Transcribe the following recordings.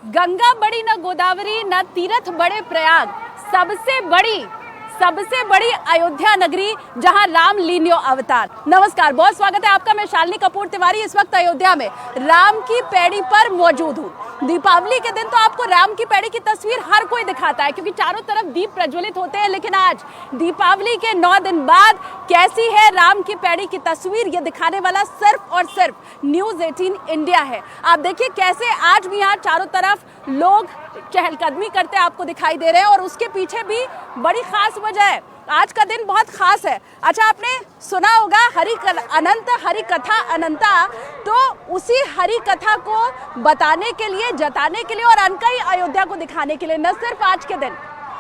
गंगा बड़ी न गोदावरी न तीरथ बड़े प्रयाग, सबसे बड़ी अयोध्या नगरी जहां राम लीन्यो अवतार। नमस्कार, बहुत स्वागत है आपका। मैं शालिनी कपूर तिवारी इस वक्त अयोध्या में राम की पैड़ी पर मौजूद हूँ। दीपावली के दिन तो आपको राम की पैड़ी की तस्वीर हर कोई दिखाता है क्योंकि चारों तरफ दीप प्रज्वलित होते हैं, लेकिन आज दीपावली के 9 दिन बाद कैसी है राम की पैड़ी की तस्वीर, ये दिखाने वाला सिर्फ और सिर्फ न्यूज़ 18 इंडिया है। आप देखिए कैसे आज भी यहाँ चारों तरफ लोग चहलकदमी करते आपको दिखाई दे रहे हैं और उसके पीछे भी बड़ी खास वजह है। आज का दिन बहुत खास है। अच्छा, आपने सुना होगा हरि कथा अनंता, तो उसी हरि कथा को बताने के लिए, जताने के लिए और अनकई अयोध्या को दिखाने के लिए न सिर्फ आज के दिन,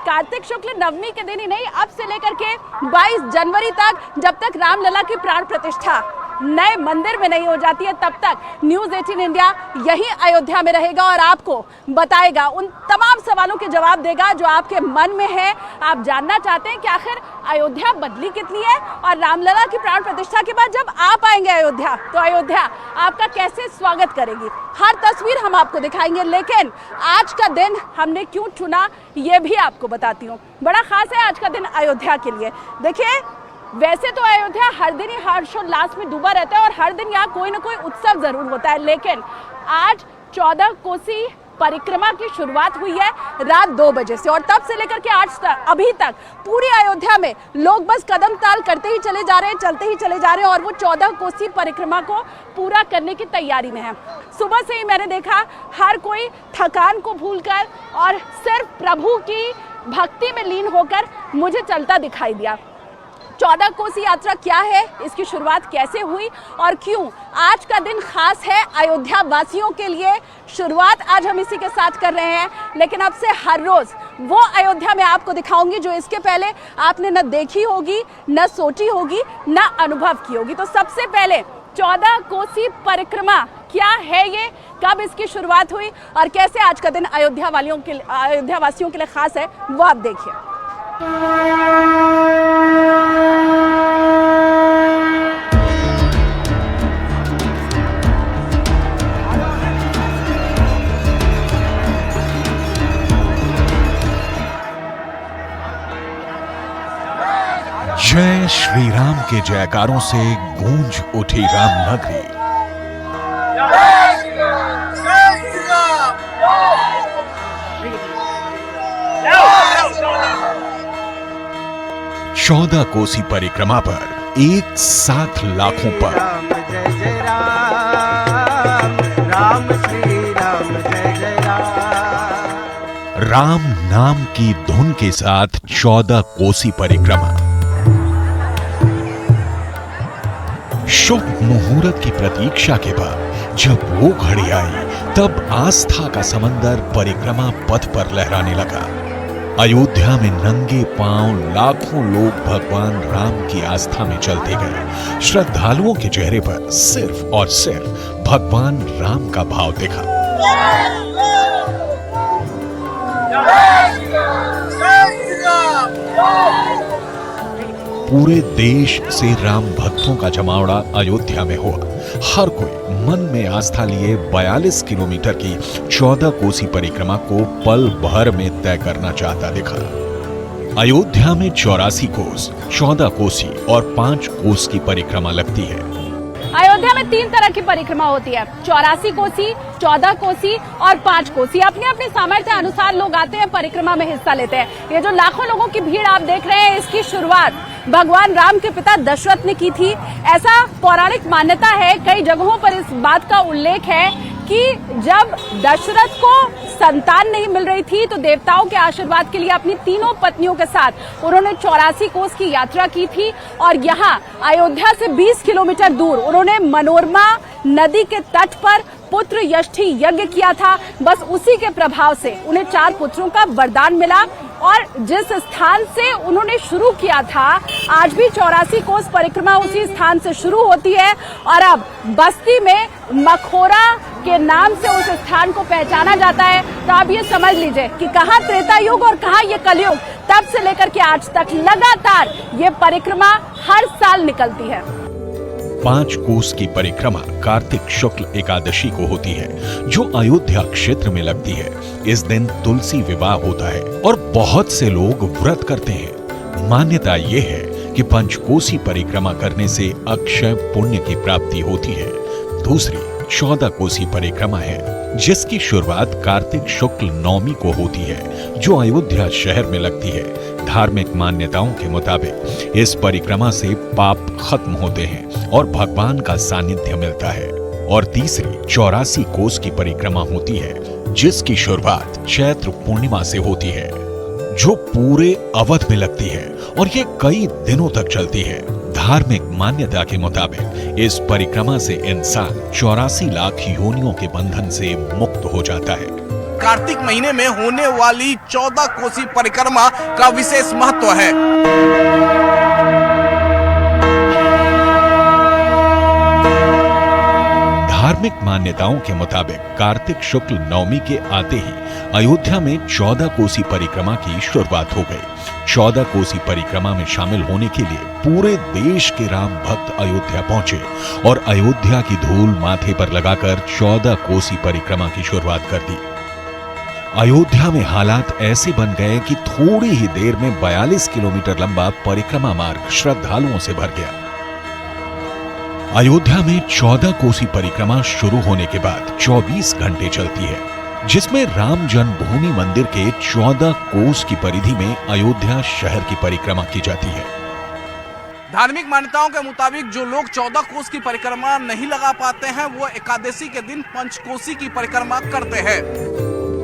कार्तिक शुक्ल नवमी के दिन ही नहीं, अब से लेकर के 22 जनवरी तक, जब तक रामलला की प्राण प्रतिष्ठा नए मंदिर में नहीं हो जाती है, तब तक न्यूज़ 18 इंडिया यहीं अयोध्या में रहेगा और आपको बताएगा, उन तमाम सवालों के जवाब देगा जो आपके मन में है। आप जानना चाहते हैं कि आखिर अयोध्या बदली कितनी है और रामलला की प्राण प्रतिष्ठा के बाद जब आप आएंगे अयोध्या, तो अयोध्या आपका कैसे स्वागत करेगी, हर तस्वीर हम आपको दिखाएंगे। लेकिन आज का दिन हमने क्यों चुना ये भी आपको बताती हूँ। बड़ा खास है आज का दिन अयोध्या के लिए। देखिए, वैसे तो अयोध्या हर दिन ही हर्षोल्लास में डूबा रहता है और हर दिन यहाँ कोई ना कोई उत्सव जरूर होता है, लेकिन आज 14 कोसी परिक्रमा की शुरुआत हुई है रात 2 बजे से और तब से लेकर के आज तक, अभी तक पूरी अयोध्या में लोग बस कदम ताल करते ही चले जा रहे हैं, चलते ही चले जा रहे हैं और वो 14 कोसी परिक्रमा को पूरा करने की तैयारी में है। सुबह से ही मैंने देखा हर कोई थकान को भूलकर और सिर्फ प्रभु की भक्ति में लीन होकर मुझे चलता दिखाई दिया। 14 कोसी यात्रा क्या है, इसकी शुरुआत कैसे हुई और क्यों आज का दिन खास है अयोध्या वासियों के लिए, शुरुआत आज हम इसी के साथ कर रहे हैं। लेकिन अब से हर रोज वो अयोध्या में आपको दिखाऊंगी जो इसके पहले आपने न देखी होगी, न सोची होगी, न अनुभव की होगी। तो सबसे पहले 14 कोसी परिक्रमा क्या है, ये कब इसकी शुरुआत हुई और कैसे आज का दिन अयोध्या वासियों के लिए खास है, वो आप देखिए। जय श्री राम के जयकारों से गूंज उठी राम नगरी। 14 कोसी परिक्रमा पर एक साथ लाखों पर राम जय जय राम, राम श्री राम जय जय राम। राम नाम की धुन के साथ 14 कोसी परिक्रमा। शुभ मुहूर्त की प्रतीक्षा के बाद जब वो घड़ी आई, तब आस्था का समंदर परिक्रमा पथ पर लहराने लगा। अयोध्या में नंगे पांव लाखों लोग भगवान राम की आस्था में चलते गए। श्रद्धालुओं के चेहरे पर सिर्फ और सिर्फ भगवान राम का भाव दिखा। पूरे देश से राम भक्तों का जमावड़ा अयोध्या में हुआ। हर कोई मन में आस्था लिए 42 किलोमीटर की 14 कोसी परिक्रमा को पल भर में तय करना चाहता दिखा। अयोध्या में 84 कोस, 14 कोसी और 5 कोस की परिक्रमा लगती है। अयोध्या में 3 तरह की परिक्रमा होती है, 84 कोसी, 14 कोसी और 5 कोसी। अपने अपने सामर्थ्य अनुसार लोग आते हैं, परिक्रमा में हिस्सा लेते हैं। ये जो लाखों लोगों की भीड़ आप देख रहे हैं, इसकी शुरुआत भगवान राम के पिता दशरथ ने की थी। ऐसा पौराणिक मान्यता है, कई जगहों पर इस बात का उल्लेख है कि जब दशरथ को संतान नहीं मिल रही थी तो देवताओं के आशीर्वाद के लिए अपनी तीनों पत्नियों के साथ उन्होंने 84 कोस की यात्रा की थी और यहाँ अयोध्या से 20 किलोमीटर दूर उन्होंने मनोरमा नदी के तट पर पुत्र यष्टि यज्ञ किया था। बस उसी के प्रभाव से उन्हें 4 पुत्रों का वरदान मिला और जिस स्थान से उन्होंने शुरू किया था, आज भी 84 कोस परिक्रमा उसी स्थान से शुरू होती है और अब बस्ती में मखोरा के नाम से उस स्थान को पहचाना जाता है। तो आप ये समझ लीजिए कि कहाँ त्रेता युग और कहाँ ये कलयुग, तब से लेकर के आज तक लगातार ये परिक्रमा हर साल निकलती है। 5 कोस की परिक्रमा कार्तिक शुक्ल एकादशी को होती है, जो अयोध्या क्षेत्र में लगती है। इस दिन तुलसी विवाह होता है और बहुत से लोग व्रत करते हैं। मान्यता ये है कि पंचकोसी परिक्रमा करने से अक्षय पुण्य की प्राप्ति होती है। दूसरी 14 कोसी परिक्रमा है, जिसकी शुरुआत कार्तिक शुक्ल नवमी को होती है, जो अयोध्या शहर में लगती है। धार्मिक मान्यताओं के मुताबिक इस परिक्रमा से पाप खत्म होते हैं और भगवान का सानिध्य मिलता है। और तीसरी 84 कोस की परिक्रमा होती है, जिसकी शुरुआत चैत्र पूर्णिमा से होती है, जो पूरे अवध में लगती है और ये कई दिनों तक चलती है। धार्मिक मान्यता के मुताबिक इस परिक्रमा से इंसान 84 लाख योनियों के बंधन से मुक्त हो जाता है। कार्तिक महीने में होने वाली 14 कोसी परिक्रमा का विशेष महत्व है। धार्मिक मान्यताओं के मुताबिक कार्तिक शुक्ल नवमी के आते ही अयोध्या में 14 कोसी परिक्रमा की शुरुआत हो गई। 14 कोसी परिक्रमा में शामिल होने के लिए पूरे देश के राम भक्त अयोध्या पहुंचे और अयोध्या की धूल माथे पर लगाकर 14 कोसी परिक्रमा की शुरुआत कर दी। अयोध्या में हालात ऐसे बन गए कि थोड़ी ही देर में 42 किलोमीटर लंबा परिक्रमा मार्ग श्रद्धालुओं से भर गया। अयोध्या में 14 कोसी परिक्रमा शुरू होने के बाद 24 घंटे चलती है, जिसमें राम जन्मभूमि मंदिर के 14 कोस की परिधि में अयोध्या शहर की परिक्रमा की जाती है। धार्मिक मान्यताओं के मुताबिक जो लोग 14 कोस की परिक्रमा नहीं लगा पाते हैं, वो एकादशी के दिन पंचकोसी की परिक्रमा करते हैं।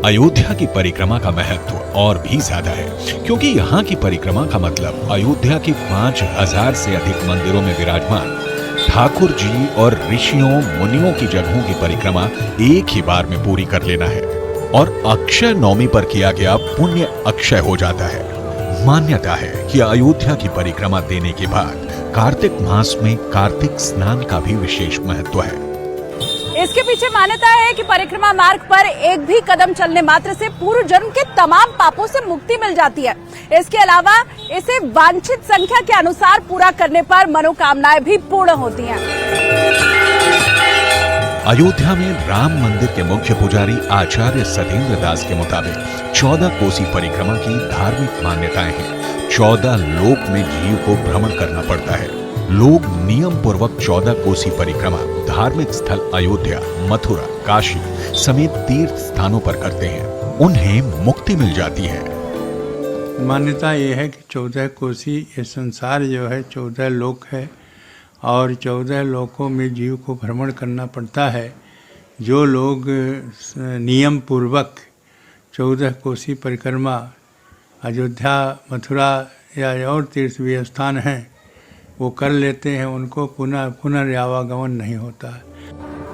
अयोध्या की परिक्रमा का महत्व और भी ज्यादा है, क्योंकि यहाँ की परिक्रमा का मतलब अयोध्या के 5000 से अधिक मंदिरों में विराजमान ठाकुर जी और ऋषियों मुनियों की जगहों की परिक्रमा एक ही बार में पूरी कर लेना है और अक्षय नवमी पर किया गया पुण्य अक्षय हो जाता है। मान्यता है कि अयोध्या की परिक्रमा देने के बाद कार्तिक मास में कार्तिक स्नान का भी विशेष महत्व है। इसके पीछे मान्यता है कि परिक्रमा मार्ग पर एक भी कदम चलने मात्र से पूर्व जन्म के तमाम पापों से मुक्ति मिल जाती है। इसके अलावा इसे वांछित संख्या के अनुसार पूरा करने पर मनोकामनाएं भी पूर्ण होती हैं। अयोध्या में राम मंदिर के मुख्य पुजारी आचार्य सत्येंद्र दास के मुताबिक 14 कोसी परिक्रमा की धार्मिक मान्यताएं हैं। 14 लोक में जीव को भ्रमण करना पड़ता है। लोग नियम पूर्वक 14 कोसी परिक्रमा धार्मिक स्थल अयोध्या, मथुरा, काशी समेत तीर्थ स्थानों पर करते हैं। उन्हें मुक्ति मिल जाती है। मान्यता ये है कि 14 कोसी ये संसार जो है 14 लोक है और 14 लोकों में जीव को भ्रमण करना पड़ता है। जो लोग नियम पूर्वक 14 कोसी परिक्रमा अयोध्या, मथुरा या और तीर्थ स्थान हैं वो कर लेते हैं, उनको पुनर्यावागमन नहीं होता है।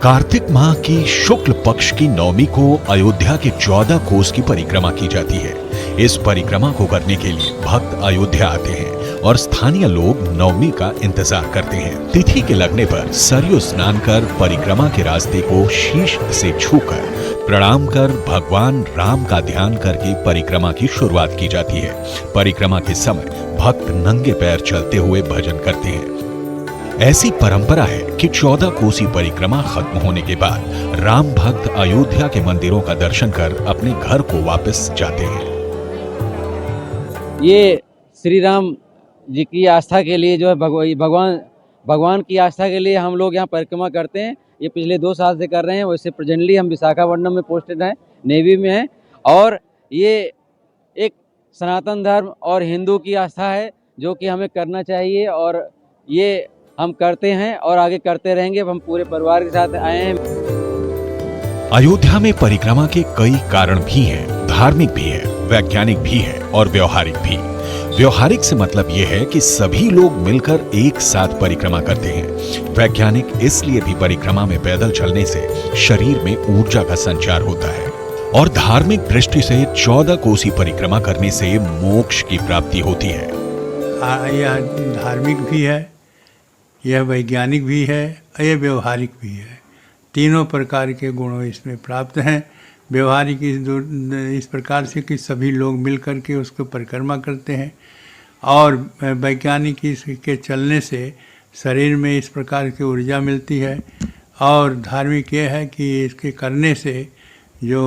कार्तिक माह की शुक्ल पक्ष की नवमी को अयोध्या के 14 कोस की परिक्रमा की जाती है। इस परिक्रमा को करने के लिए भक्त अयोध्या आते हैं और स्थानीय लोग नवमी का इंतजार करते हैं। तिथि के लगने पर सरयू स्नान कर परिक्रमा के रास्ते को शीश से छूकर प्रणाम कर भगवान राम का ध्यान करके परिक्रमा की शुरुआत की जाती है। परिक्रमा के समय भक्त नंगे पैर चलते हुए भजन करते हैं। ऐसी परंपरा है कि 14 कोसी परिक्रमा खत्म होने के बाद राम भक्त अयोध्या के मंदिरों का दर्शन कर अपने घर को वापस जाते हैं। ये श्री राम जी की आस्था के लिए जो है भगवान की आस्था के लिए हम लोग यहाँ परिक्रमा करते हैं। ये पिछले 2 साल से कर रहे हैं। वैसे प्रेजेंटली हम विशाखापट्टनम में पोस्टेड हैं, नेवी में हैं और ये एक सनातन धर्म और हिंदू की आस्था है जो कि हमें करना चाहिए और ये हम करते हैं और आगे करते रहेंगे। हम पूरे परिवार के साथ आए हैं। अयोध्या में परिक्रमा के कई कारण भी हैं, धार्मिक भी है, वैज्ञानिक भी है और व्यवहारिक भी। व्यवहारिक से मतलब यह है कि सभी लोग मिलकर एक साथ परिक्रमा करते हैं। वैज्ञानिक इसलिए भी परिक्रमा में पैदल चलने से शरीर में ऊर्जा का संचार होता है और धार्मिक दृष्टि से 14 कोसी परिक्रमा करने से मोक्ष की प्राप्ति होती है। यह धार्मिक भी है, यह वैज्ञानिक भी है, यह व्यवहारिक भी है। तीनों प्रकार के गुण इसमें प्राप्त हैं। व्यवहारिक इस प्रकार से कि सभी लोग मिल कर के उसको परिक्रमा करते हैं और वैज्ञानिक इसके चलने से शरीर में इस प्रकार की ऊर्जा मिलती है। और धार्मिक ये है कि इसके करने से जो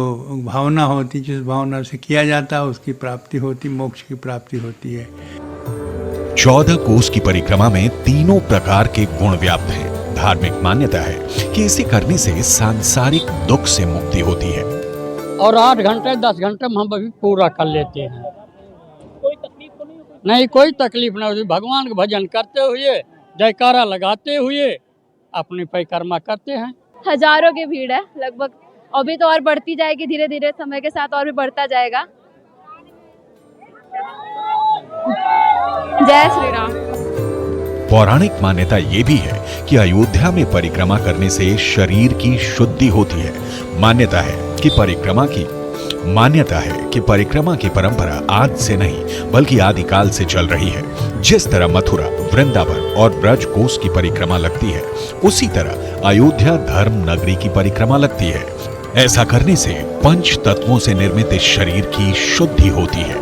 भावना होती, जिस भावना से किया जाता है उसकी प्राप्ति होती, मोक्ष की प्राप्ति होती है। 14 कोस की परिक्रमा में तीनों प्रकार के गुण व्याप्त हैं। धार्मिक मान्यता है कि इसे करने से सांसारिक दुख से मुक्ति होती है। और 8 घंटे 10 घंटे में हम अभी पूरा कर लेते हैं। कोई तकलीफ तो नहीं, कोई तकलीफ नहीं होती। भगवान का भजन करते हुए, जयकारा लगाते हुए अपनी परिक्रमा करते हैं। हजारों की भीड़ है लगभग, अभी तो और बढ़ती जाएगी, धीरे धीरे समय के साथ और भी बढ़ता जाएगा। जय श्री राम। पौराणिक मान्यता ये भी है कि अयोध्या में परिक्रमा करने से शरीर की शुद्धि होती है। मान्यता है कि परिक्रमा की परंपरा आज से नहीं बल्कि आदिकाल से चल रही है। जिस तरह मथुरा, वृंदावन और ब्रज कोस की परिक्रमा लगती है, उसी तरह अयोध्या धर्म नगरी की परिक्रमा लगती है। ऐसा करने से पंच तत्वों से निर्मित इस शरीर की शुद्धि होती है।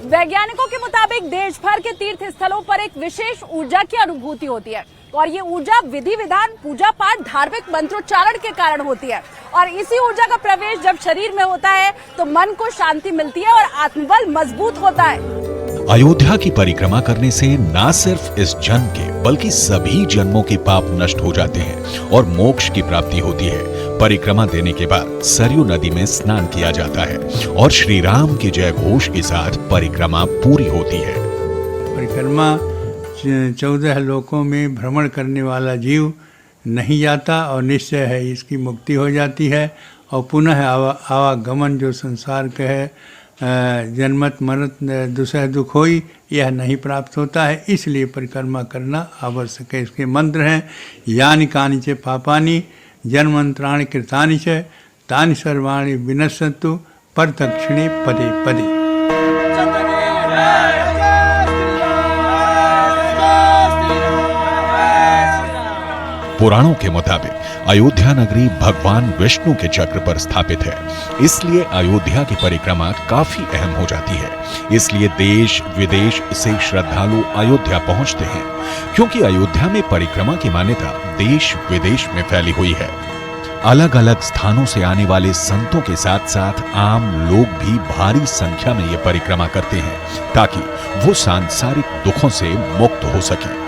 वैज्ञानिकों के मुताबिक देश भर के तीर्थ स्थलों पर एक विशेष ऊर्जा की अनुभूति होती है और ये ऊर्जा विधि विधान, पूजा पाठ, धार्मिक मंत्रोच्चारण के कारण होती है। और इसी ऊर्जा का प्रवेश जब शरीर में होता है तो मन को शांति मिलती है और आत्मबल मजबूत होता है। अयोध्या की परिक्रमा करने से न सिर्फ इस जन्म के बल्कि सभी जन्मों के पाप नष्ट हो जाते हैं और मोक्ष की प्राप्ति होती है। परिक्रमा देने के बाद सरयू नदी में स्नान किया जाता है और श्री राम के जय घोष के साथ परिक्रमा पूरी होती है। परिक्रमा 14 लोकों में भ्रमण करने वाला जीव नहीं जाता और निश्चय है इसकी मुक्ति हो जाती है और पुनः आवागमन जो संसार का है, जन्मत मरत दुसह दुख होई, यह नहीं प्राप्त होता है। इसलिए परिक्रमा करना आवश्यक है। इसके मंत्र हैं यानि कानि च पापानि जन्मंत्राणि कृतानि च तानि सर्वाणि विनश्यन्तु परतक्षिणे पदे पदे। पुराणों के मुताबिक अयोध्या नगरी भगवान विष्णु के चक्र पर स्थापित है, इसलिए अयोध्या की परिक्रमा काफी अहम हो जाती है। इसलिए देश विदेश से श्रद्धालु अयोध्या पहुंचते हैं, क्योंकि अयोध्या में परिक्रमा की मान्यता देश विदेश में फैली हुई है। अलग अलग स्थानों से आने वाले संतों के साथ साथ आम लोग भी भारी संख्या में ये परिक्रमा करते हैं ताकि वो सांसारिक दुखों से मुक्त हो सके।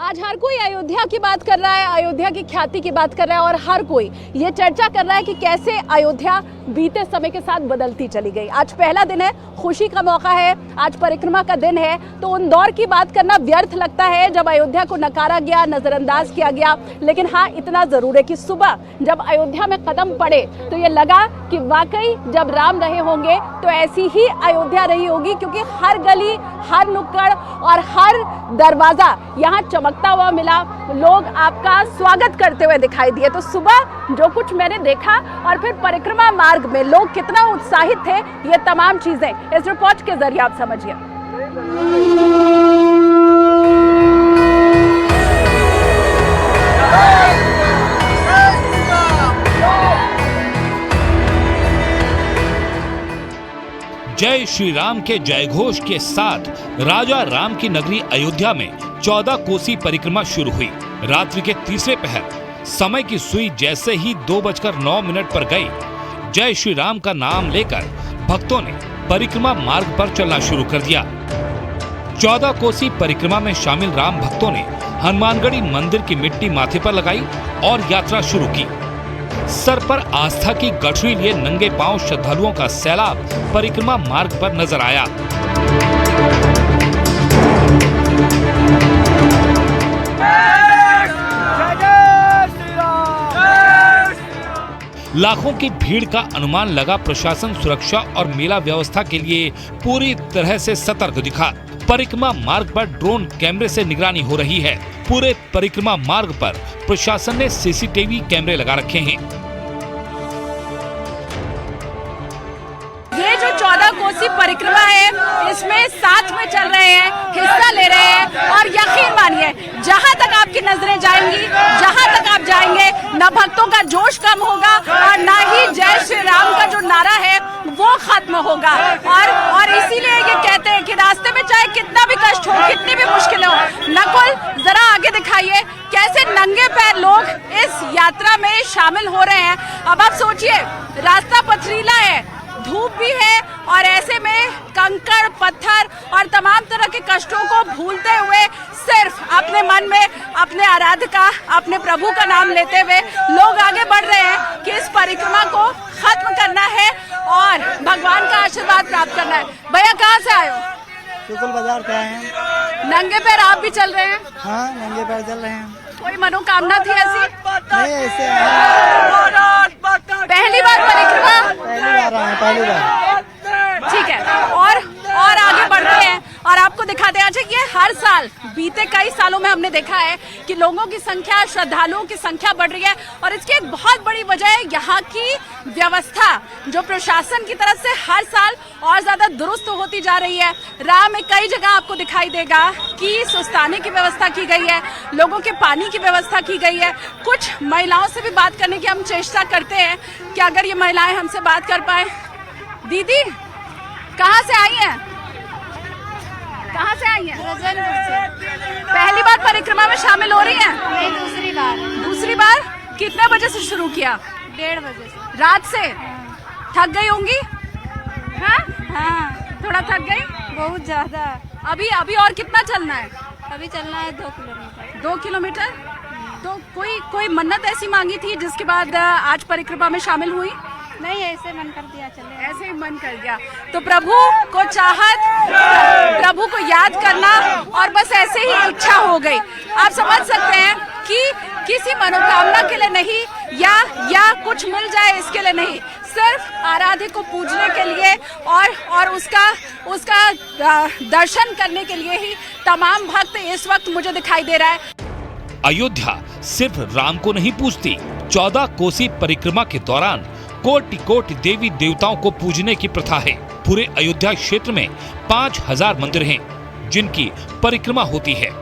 आज हर कोई अयोध्या की बात कर रहा है, अयोध्या की ख्याति की बात कर रहा है और हर कोई ये चर्चा कर रहा है कि कैसे अयोध्या बीते समय के साथ बदलती चली गई। आज पहला दिन है, खुशी का मौका है, आज परिक्रमा का दिन है, तो उन दौर की बात करना व्यर्थ लगता है जब अयोध्या को नकारा गया, नजरअंदाज किया गया। लेकिन हाँ, इतना जरूर है कि सुबह जब अयोध्या में कदम पड़े तो ये लगा कि वाकई जब राम रहे होंगे तो ऐसी ही अयोध्या रही होगी, क्योंकि हर गली, हर नुक्कड़ और हर दरवाजा यहाँ चमकता हुआ मिला। लोग आपका स्वागत करते हुए दिखाई दिए। तो सुबह जो कुछ मैंने देखा और फिर परिक्रमा मार्ग में लोग कितना उत्साहित थे, ये तमाम चीजें इस रिपोर्ट के जरिए आप समझिए। जय श्री राम के जयघोष के साथ राजा राम की नगरी अयोध्या में 14 कोसी परिक्रमा शुरू हुई। रात्रि के तीसरे पहर समय की सुई जैसे ही 2:09 पर गई, जय श्री राम का नाम लेकर भक्तों ने परिक्रमा मार्ग पर चलना शुरू कर दिया। 14 कोसी परिक्रमा में शामिल राम भक्तों ने हनुमानगढ़ी मंदिर की मिट्टी माथे पर लगाई और यात्रा शुरू की। सर पर आस्था की गठरी लिए नंगे पांव श्रद्धालुओं का सैलाब परिक्रमा मार्ग पर नजर आया। लाखों की भीड़ का अनुमान लगा। प्रशासन सुरक्षा और मेला व्यवस्था के लिए पूरी तरह से सतर्क दिखा। परिक्रमा मार्ग पर ड्रोन कैमरे से निगरानी हो रही है। पूरे परिक्रमा मार्ग पर प्रशासन ने सीसीटीवी कैमरे लगा रखे हैं। ये जो 14 कोसी परिक्रमा है, इसमें साथ में चल रहे हैं, हिस्सा ले रहे हैं और यकीन मानिए जहां तक आपकी नजरें जाएंगी, जहां तक आप जाएंगे, न भक्तों का जोश कम होगा और न ही जय श्री राम का जो नारा है वो खत्म होगा। और इसीलिए ये कहते हैं कि रास्ते में चाहे कितना भी कष्ट हो, कितनी भी मुश्किलें हो। नकुल, जरा आगे दिखाइए कैसे नंगे पैर लोग इस यात्रा में शामिल हो रहे हैं। अब आप सोचिए, रास्ता पथरीला है, धूप भी है और ऐसे में कंकड़, पत्थर और तमाम तरह के कष्टों को भूलते हुए सिर्फ अपने मन में अपने आराध्य का, अपने प्रभु का नाम लेते हुए लोग आगे बढ़ रहे हैं कि इस परिक्रमा को खत्म करना है और भगवान का आशीर्वाद प्राप्त करना है। भैया कहाँ से आए हो? शुक्ल बाजार पे आए हैं। नंगे पैर आप भी चल रहे हैं? हाँ, नंगे पैर चल रहे हैं। कोई मनोकामना थी ऐसी? नहीं, ऐसे पहली बार परिक्रमा? पहली बार आए हैं, पहली बार। ठीक है, और आगे बढ़ते हैं और आपको दिखाते हैं। अच्छा, ये हर साल बीते कई सालों में हमने देखा है कि लोगों की संख्या, श्रद्धालुओं की संख्या बढ़ रही है और इसकी एक बहुत बड़ी वजह है यहाँ की व्यवस्था, जो प्रशासन की तरफ से हर साल और ज्यादा दुरुस्त होती जा रही है। राह में कई जगह आपको दिखाई देगा कि सुस्ताने की व्यवस्था की गई है, लोगों के पानी की व्यवस्था की गई है। कुछ महिलाओं से भी बात करने की हम चेष्टा करते हैं कि अगर ये महिलाएं हमसे बात कर पाए। दीदी, कहाँ से आई हैं? कहाँ से आई हैं? रजनपुर से। पहली बार परिक्रमा में शामिल हो रही हैं? नहीं, दूसरी बार। दूसरी बार? कितने बजे से शुरू किया? 1:30 बजे से। रात से? थक गई होंगी? हाँ? हाँ, थोड़ा थक गई? बहुत ज्यादा। अभी और कितना चलना है? अभी चलना है 2 किलोमीटर। 2 किलोमीटर? तो कोई मन्नत ऐसी मांगी थी जिसके बाद आज परिक्रमा में शामिल हुई? नहीं, ऐसे मन कर दिया, चले ऐसे ही मन कर गया। तो प्रभु को चाहत, प्रभु को याद करना और बस ऐसे ही इच्छा हो गई। आप समझ सकते हैं कि किसी मनोकामना के लिए नहीं या कुछ मिल जाए इसके लिए नहीं, सिर्फ आराध्य को पूजने के लिए और उसका दर्शन करने के लिए ही तमाम भक्त इस वक्त मुझे दिखाई दे रहा है। अयोध्या सिर्फ राम को नहीं पूजती। 14 कोसी परिक्रमा के दौरान कोटि कोटि देवी देवताओं को पूजने की प्रथा है। पूरे अयोध्या क्षेत्र में 5000 मंदिर हैं जिनकी परिक्रमा होती है।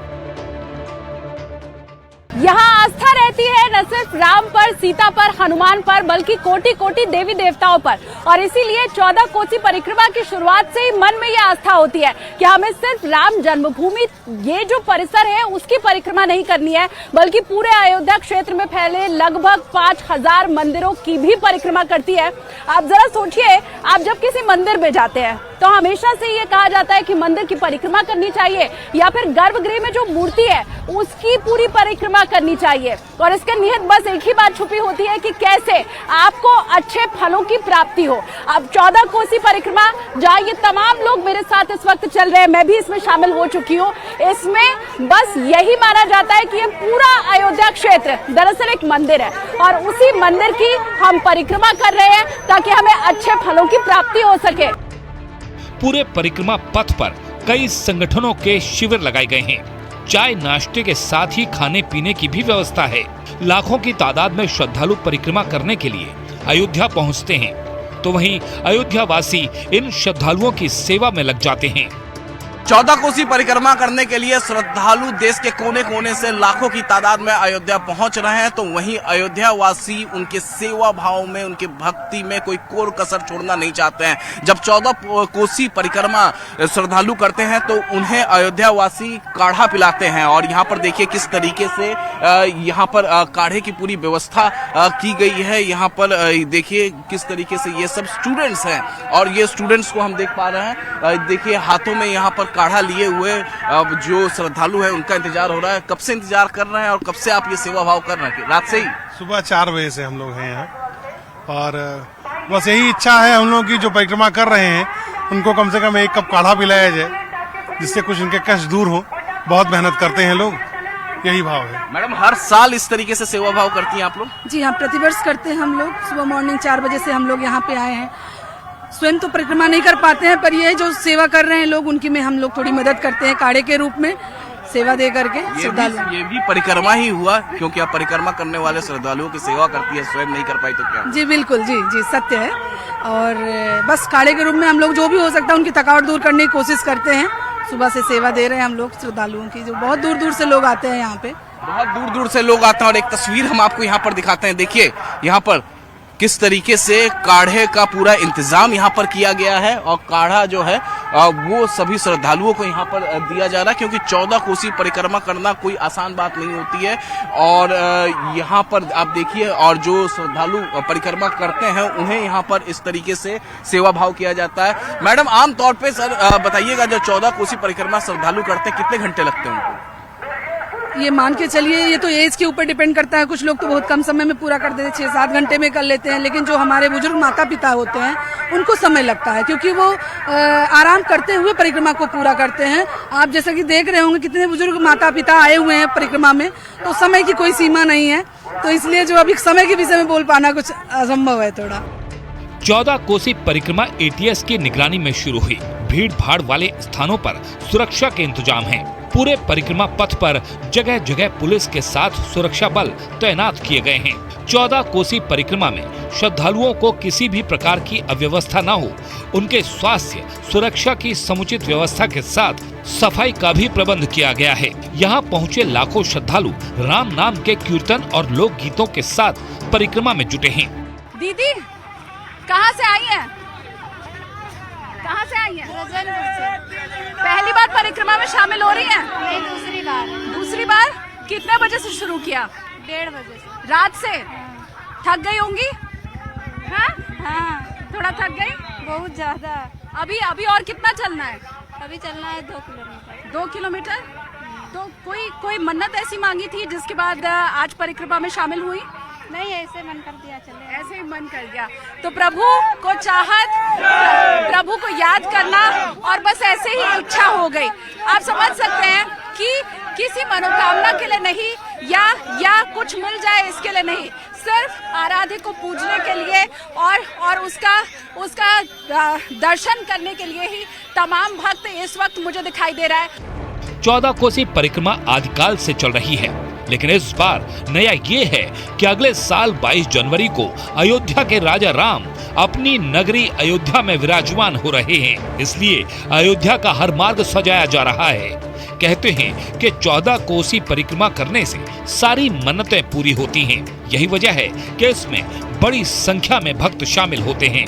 यहाँ आस्था रहती है न सिर्फ राम पर, सीता पर, हनुमान पर, बल्कि कोटि कोटि देवी देवताओं पर। और इसीलिए 14 कोसी परिक्रमा की शुरुआत से ही मन में यह आस्था होती है कि हमें सिर्फ राम जन्मभूमि, ये जो परिसर है उसकी परिक्रमा नहीं करनी है, बल्कि पूरे अयोध्या क्षेत्र में फैले लगभग 5000 मंदिरों की भी परिक्रमा करती है। आप जरा सोचिए, आप जब किसी मंदिर में जाते हैं तो हमेशा से ये कहा जाता है कि मंदिर की परिक्रमा करनी चाहिए या फिर गर्भगृह में जो मूर्ति है उसकी पूरी परिक्रमा करनी चाहिए। और इसके निहित बस एक ही बात छुपी होती है कि कैसे आपको अच्छे फलों की प्राप्ति हो। अब 14 कोसी परिक्रमा, जहाँ ये तमाम लोग मेरे साथ इस वक्त चल रहे हैं, मैं भी इसमें शामिल हो चुकी हूँ, इसमें बस यही माना जाता है कि ये पूरा अयोध्या क्षेत्र दरअसल एक मंदिर है और उसी मंदिर की हम परिक्रमा कर रहे हैं ताकि हमें अच्छे फलों की प्राप्ति हो सके। पूरे परिक्रमा पथ पर कई संगठनों के शिविर लगाए गए हैं। चाय नाश्ते के साथ ही खाने पीने की भी व्यवस्था है। लाखों की तादाद में श्रद्धालु परिक्रमा करने के लिए अयोध्या पहुंचते हैं, तो वहीं अयोध्या वासी इन श्रद्धालुओं की सेवा में लग जाते हैं। 14 कोसी परिक्रमा करने के लिए श्रद्धालु देश के कोने कोने से लाखों की तादाद में अयोध्या पहुंच रहे हैं, तो वहीं अयोध्या वासी उनके सेवा भाव में, उनके भक्ति में कोई कोर कसर छोड़ना नहीं चाहते हैं। जब 14 कोसी परिक्रमा श्रद्धालु करते हैं तो उन्हें अयोध्या वासी काढ़ा पिलाते हैं और यहाँ पर देखिए किस तरीके से यहाँ पर काढ़े की पूरी व्यवस्था की गई है। यहाँ पर देखिए किस तरीके से ये सब स्टूडेंट्स हैं और ये स्टूडेंट्स को हम देख पा रहे हैं। देखिए हाथों में यहाँ पर काढ़ा लिए हुए जो श्रद्धालु है उनका इंतजार हो रहा है। कब से इंतजार कर रहे हैं और कब से आप ये सेवा भाव कर रहे हैं? रात से ही? सुबह 4 बजे से हम लोग हैं यहाँ और बस यही इच्छा है हम लोग की, जो परिक्रमा कर रहे हैं उनको कम से कम 1 कप काढ़ा पिलाया जाए जिससे कुछ उनके कष्ट दूर हो। बहुत मेहनत करते हैं लोग, यही भाव है। मैडम, हर साल इस तरीके से सेवा भाव करती हैं आप लोग? जी हाँ, प्रतिवर्ष करते हैं हम लोग। सुबह मॉर्निंग 4 बजे से हम लोग यहाँ पे आए हैं। स्वयं तो परिक्रमा नहीं कर पाते हैं, पर ये जो सेवा कर रहे हैं लोग, उनकी में हम लोग थोड़ी मदद करते हैं काढ़े के रूप में सेवा दे करके। ये भी परिक्रमा ही हुआ, क्योंकि आप परिक्रमा करने वाले श्रद्धालुओं की सेवा करती है, स्वयं नहीं कर पाई तो क्या? जी बिल्कुल, जी जी सत्य है। और बस काढ़े के रूप में हम लोग जो भी हो सकता है उनकी थकावट दूर करने की कोशिश करते हैं। सुबह से सेवा दे रहे हैं हम लोग श्रद्धालुओं की, जो बहुत दूर दूर से लोग आते हैं यहाँ पे बहुत दूर दूर से लोग आते हैं और एक तस्वीर हम आपको यहाँ पर दिखाते हैं। देखिए यहाँ पर किस तरीके से काढ़े का पूरा इंतजाम यहाँ पर किया गया है और काढ़ा जो है वो सभी श्रद्धालुओं को यहाँ पर दिया जा रहा है, क्योंकि 14 कोसी परिक्रमा करना कोई आसान बात नहीं होती है। और यहाँ पर आप देखिए, और जो श्रद्धालु परिक्रमा करते हैं उन्हें यहाँ पर इस तरीके से सेवा भाव किया जाता है। मैडम, आम तौर पे सर बताइएगा, जो 14 कोसी परिक्रमा श्रद्धालु करते हैं कितने घंटे लगते हैं उनको? ये मान के चलिए, ये तो एज के ऊपर डिपेंड करता है। कुछ लोग तो बहुत कम समय में पूरा कर देते हैं, 6-7 घंटे में कर लेते हैं। लेकिन जो हमारे बुजुर्ग माता पिता होते हैं उनको समय लगता है, क्योंकि वो आराम करते हुए परिक्रमा को पूरा करते हैं। आप जैसा कि देख रहे होंगे कितने बुजुर्ग माता पिता आए हुए हैं परिक्रमा में, तो समय की कोई सीमा नहीं है। तो इसलिए जो अभी समय के विषय में बोल पाना कुछ असंभव है थोड़ा। 14 कोसी परिक्रमा ATS की निगरानी में शुरू हुई। भीड़ भाड़ वाले स्थानों पर सुरक्षा के इंतजाम हैं। पूरे परिक्रमा पथ पर जगह जगह पुलिस के साथ सुरक्षा बल तैनात किए गए हैं। 14 कोसी परिक्रमा में श्रद्धालुओं को किसी भी प्रकार की अव्यवस्था न हो, उनके स्वास्थ्य सुरक्षा की समुचित व्यवस्था के साथ सफाई का भी प्रबंध किया गया है। यहाँ पहुँचे लाखों श्रद्धालु राम नाम के कीर्तन और लोक गीतों के साथ परिक्रमा में जुटे हैं। दीदी कहाँ से आई हैं? कहाँ से आई हैं? पहली बार परिक्रमा में शामिल हो रही हैं? नहीं, दूसरी बार। दूसरी बार? कितने बजे से शुरू किया? 1:30 बजे से। रात से? थक गई होंगी? हाँ? हाँ, थोड़ा थक गई? बहुत ज्यादा। अभी और कितना चलना है? अभी चलना है 2 किलोमीटर। 2 किलोमीटर? तो कोई मन्नत ऐसी मांगी थी जिसके बाद आज परिक्रमा में शामिल हुई? नहीं, ऐसे मन कर दिया, चले ऐसे ही मन कर गया। तो प्रभु को चाहत, प्रभु को याद करना और बस ऐसे ही इच्छा हो गई। आप समझ सकते हैं कि किसी मनोकामना के लिए नहीं, या कुछ मिल जाए इसके लिए नहीं, सिर्फ आराध्य को पूजने के लिए और उसका दर्शन करने के लिए ही तमाम भक्त इस वक्त मुझे दिखाई दे रहा है। 14 कोसी परिक्रमा आदिकाल से चल रही है, लेकिन इस बार नया ये है कि अगले साल 22 जनवरी को अयोध्या के राजा राम अपनी नगरी अयोध्या में विराजमान हो रहे हैं। इसलिए अयोध्या का हर मार्ग सजाया जा रहा है। कहते हैं कि 14 कोसी परिक्रमा करने से सारी मन्नतें पूरी होती हैं। यही वजह है कि इसमें बड़ी संख्या में भक्त शामिल होते हैं।